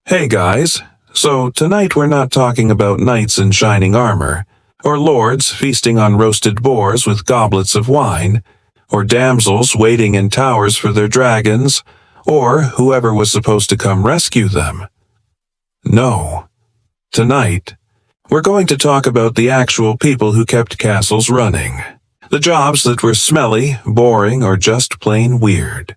Hey guys, so tonight we're not talking about knights in shining armor, or lords feasting on roasted boars with goblets of wine, or damsels waiting in towers for their dragons, or whoever was supposed to come rescue them. No. Tonight, we're going to talk about the actual people who kept castles running. The jobs that were smelly, boring, or just plain weird.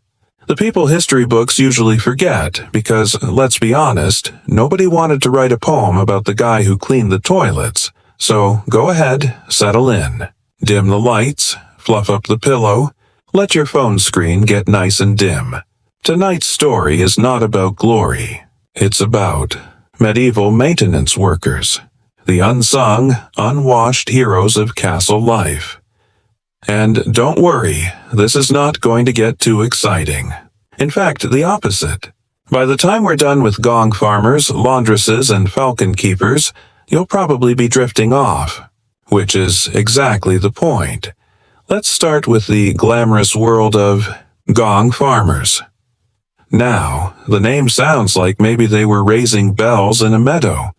The people history books usually forget because, let's be honest, nobody wanted to write a poem about the guy who cleaned the toilets. So go ahead, settle in. Dim the lights, fluff up the pillow, let your phone screen get nice and dim. Tonight's story is not about glory. It's about medieval maintenance workers, the unsung, unwashed heroes of castle life. And don't worry, this is not going to get too exciting. In fact, the opposite. By the time we're done with gong farmers, laundresses, and falcon keepers, you'll probably be drifting off. Which is exactly the point. Let's start with the glamorous world of gong farmers. Now, the name sounds like maybe they were raising bells in a meadow.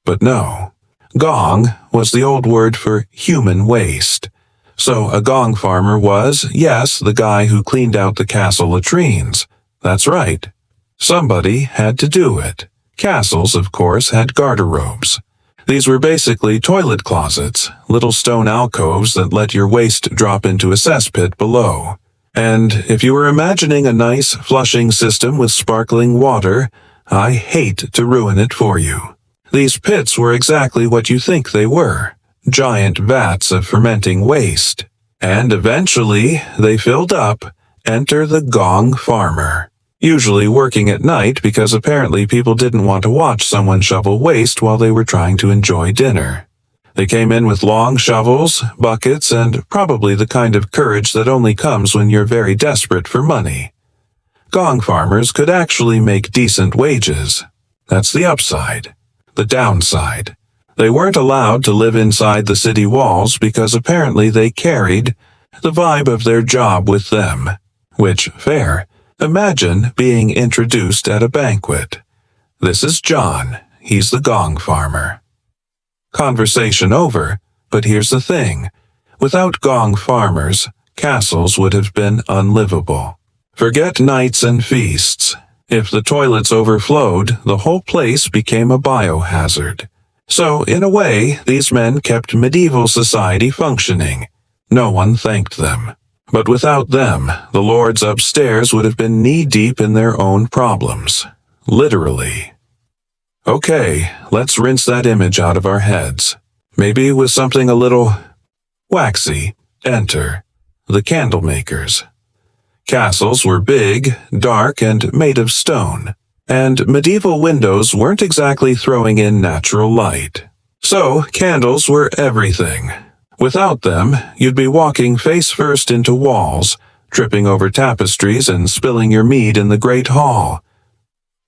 But no. Gong was the old word for human waste. So a gong farmer was, yes, the guy who cleaned out the castle latrines. That's right. Somebody had to do it. Castles, of course, had garderobes. These were basically toilet closets, little stone alcoves that let your waste drop into a cesspit below. And if you were imagining a nice flushing system with sparkling water, I hate to ruin it for you. These pits were exactly what you think they were. Giant vats of fermenting waste. And eventually, they filled up. Enter the gong farmer. Usually working at night because apparently people didn't want to watch someone shovel waste while they were trying to enjoy dinner. They came in with long shovels, buckets, and probably the kind of courage that only comes when you're very desperate for money. Gong farmers could actually make decent wages. That's the upside. The downside. They weren't allowed to live inside the city walls because apparently they carried the vibe of their job with them. Which, fair. Imagine being introduced at a banquet. This is John. He's the gong farmer. Conversation over, but here's the thing. Without gong farmers, castles would have been unlivable. Forget nights and feasts. If the toilets overflowed, the whole place became a biohazard. So, in a way, these men kept medieval society functioning. No one thanked them. But without them, the lords upstairs would have been knee-deep in their own problems. Literally. Okay, let's rinse that image out of our heads. Maybe with something a little waxy. Enter the candlemakers. Castles were big, dark, and made of stone. And medieval windows weren't exactly throwing in natural light. So, candles were everything. Without them, you'd be walking face first into walls, tripping over tapestries and spilling your mead in the great hall.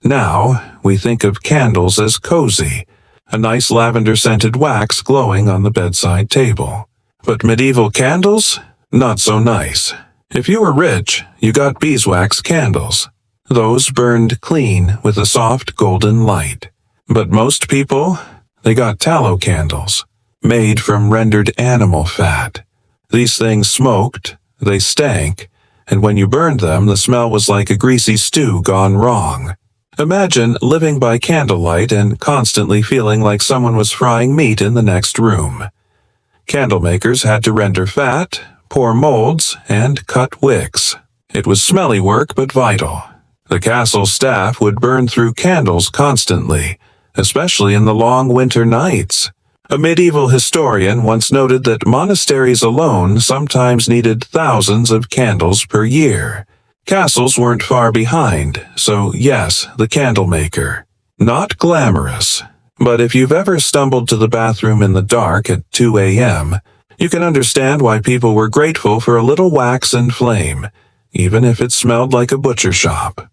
Now, we think of candles as cozy, a nice lavender-scented wax glowing on the bedside table. But medieval candles? Not so nice. If you were rich, you got beeswax candles. Those burned clean with a soft golden light. But most people, they got tallow candles, made from rendered animal fat. These things smoked, they stank, and when you burned them, the smell was like a greasy stew gone wrong. Imagine living by candlelight and constantly feeling like someone was frying meat in the next room. Candlemakers had to render fat, pour molds, and cut wicks. It was smelly work but vital. The castle staff would burn through candles constantly, especially in the long winter nights. A medieval historian once noted that monasteries alone sometimes needed thousands of candles per year. Castles weren't far behind, so yes, the candlemaker. Not glamorous, but if you've ever stumbled to the bathroom in the dark at 2 a.m., you can understand why people were grateful for a little wax and flame, even if it smelled like a butcher shop.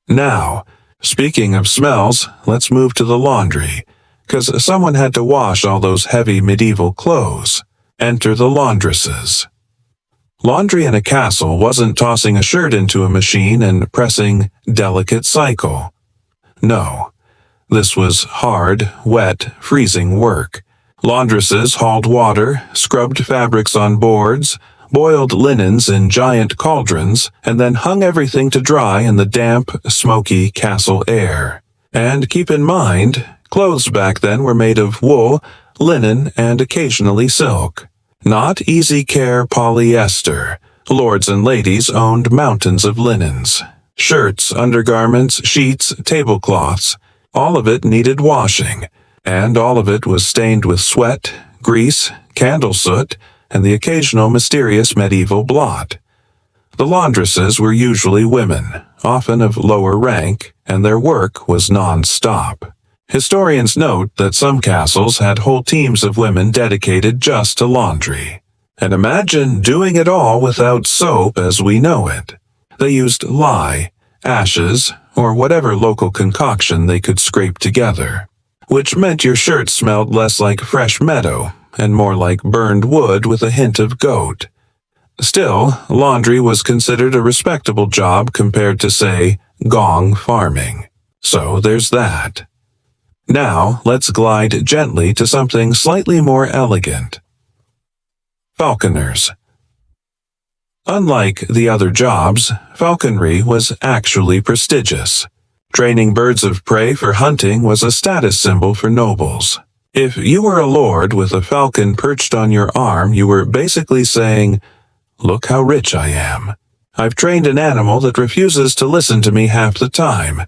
Now, speaking of smells, let's move to the laundry, 'cause someone had to wash all those heavy medieval clothes. Enter the laundresses. Laundry in a castle wasn't tossing a shirt into a machine and pressing delicate cycle. No, This was hard, wet, freezing work. Laundresses hauled water, scrubbed fabrics on boards, boiled linens in giant cauldrons, and then hung everything to dry in the damp, smoky castle air. And keep in mind, clothes back then were made of wool, linen, and occasionally silk. Not easy care polyester. Lords and ladies owned mountains of linens. Shirts, undergarments, sheets, tablecloths. All of it needed washing, and all of it was stained with sweat, grease, candle soot, and the occasional mysterious medieval blot. The laundresses were usually women, often of lower rank, and their work was non-stop. Historians note that some castles had whole teams of women dedicated just to laundry. And imagine doing it all without soap as we know it. They used lye, ashes, or whatever local concoction they could scrape together, which meant your shirt smelled less like fresh meadow and more like burned wood with a hint of goat. Still, laundry was considered a respectable job compared to, say, gong farming. So there's that. Now, let's glide gently to something slightly more elegant. Falconers. Unlike the other jobs, falconry was actually prestigious. Training birds of prey for hunting was a status symbol for nobles. If you were a lord with a falcon perched on your arm, you were basically saying, "Look how rich I am. I've trained an animal that refuses to listen to me half the time."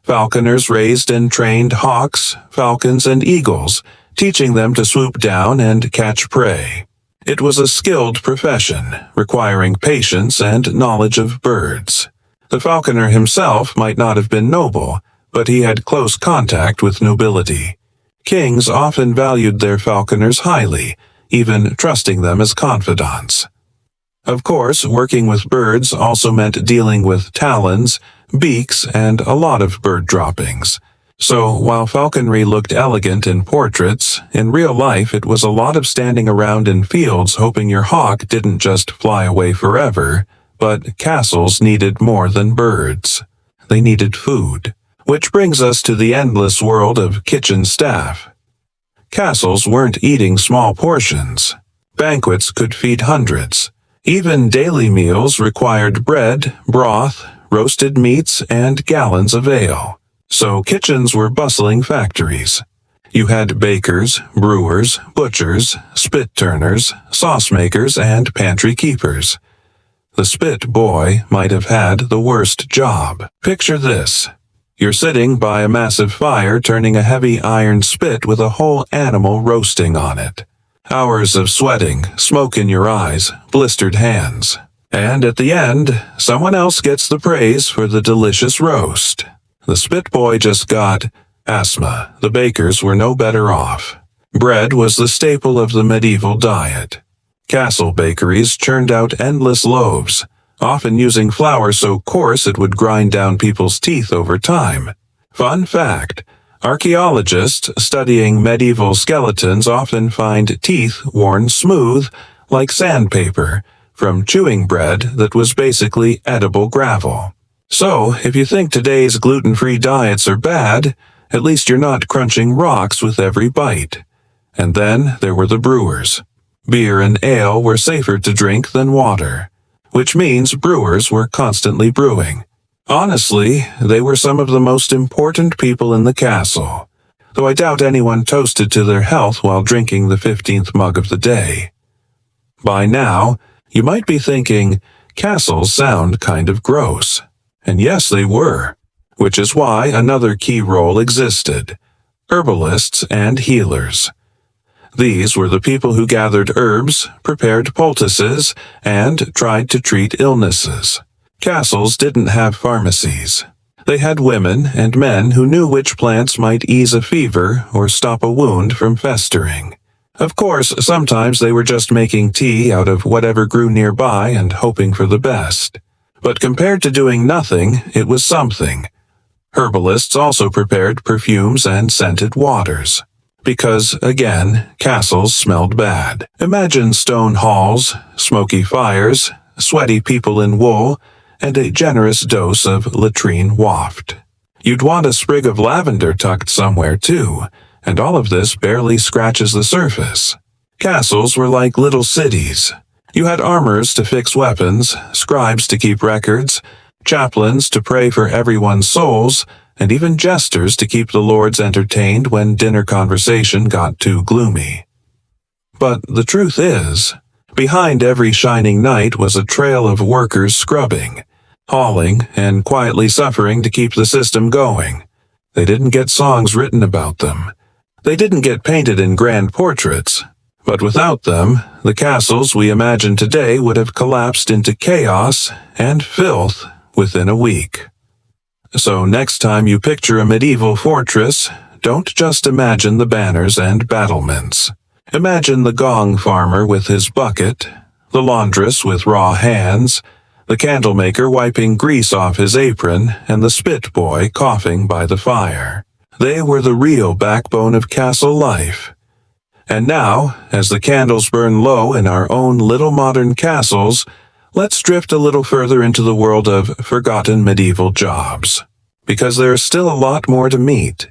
Falconers raised and trained hawks, falcons, and eagles, teaching them to swoop down and catch prey. It was a skilled profession, requiring patience and knowledge of birds. The falconer himself might not have been noble, but he had close contact with nobility. Kings often valued their falconers highly, even trusting them as confidants. Of course, working with birds also meant dealing with talons, beaks, and a lot of bird droppings. So, while falconry looked elegant in portraits, in real life it was a lot of standing around in fields hoping your hawk didn't just fly away forever, but castles needed more than birds. They needed food. Which brings us to the endless world of kitchen staff. Castles weren't eating small portions. Banquets could feed hundreds. Even daily meals required bread, broth, roasted meats, and gallons of ale. So kitchens were bustling factories. You had bakers, brewers, butchers, spit turners, sauce makers, and pantry keepers. The spit boy might have had the worst job. Picture this. You're sitting by a massive fire turning a heavy iron spit with a whole animal roasting on it. Hours of sweating, smoke in your eyes, blistered hands. And at the end, someone else gets the praise for the delicious roast. The spit boy just got asthma. The bakers were no better off. Bread was the staple of the medieval diet. Castle bakeries churned out endless loaves, often using flour so coarse it would grind down people's teeth over time. Fun fact, archaeologists studying medieval skeletons often find teeth worn smooth, like sandpaper, from chewing bread that was basically edible gravel. So, if you think today's gluten-free diets are bad, at least you're not crunching rocks with every bite. And then there were the brewers. Beer and ale were safer to drink than water, which means brewers were constantly brewing. Honestly, they were some of the most important people in the castle, though I doubt anyone toasted to their health while drinking the 15th mug of the day. By now, you might be thinking, castles sound kind of gross. And yes, they were, which is why another key role existed: herbalists and healers. These were the people who gathered herbs, prepared poultices, and tried to treat illnesses. Castles didn't have pharmacies. They had women and men who knew which plants might ease a fever or stop a wound from festering. Of course, sometimes they were just making tea out of whatever grew nearby and hoping for the best. But compared to doing nothing, it was something. Herbalists also prepared perfumes and scented waters. Because, again, castles smelled bad. Imagine stone halls, smoky fires, sweaty people in wool, and a generous dose of latrine waft. You'd want a sprig of lavender tucked somewhere too, and all of this barely scratches the surface. Castles were like little cities. You had armorers to fix weapons, scribes to keep records, chaplains to pray for everyone's souls, and even jesters to keep the lords entertained when dinner conversation got too gloomy. But the truth is, behind every shining knight was a trail of workers scrubbing, hauling, and quietly suffering to keep the system going. They didn't get songs written about them. They didn't get painted in grand portraits. But without them, the castles we imagine today would have collapsed into chaos and filth within a week. So next time you picture a medieval fortress, don't just imagine the banners and battlements. Imagine the gong farmer with his bucket, the laundress with raw hands, the candlemaker wiping grease off his apron, and the spit boy coughing by the fire. They were the real backbone of castle life. And now, as the candles burn low in our own little modern castles, let's drift a little further into the world of forgotten medieval jobs. Because there is still a lot more to meet,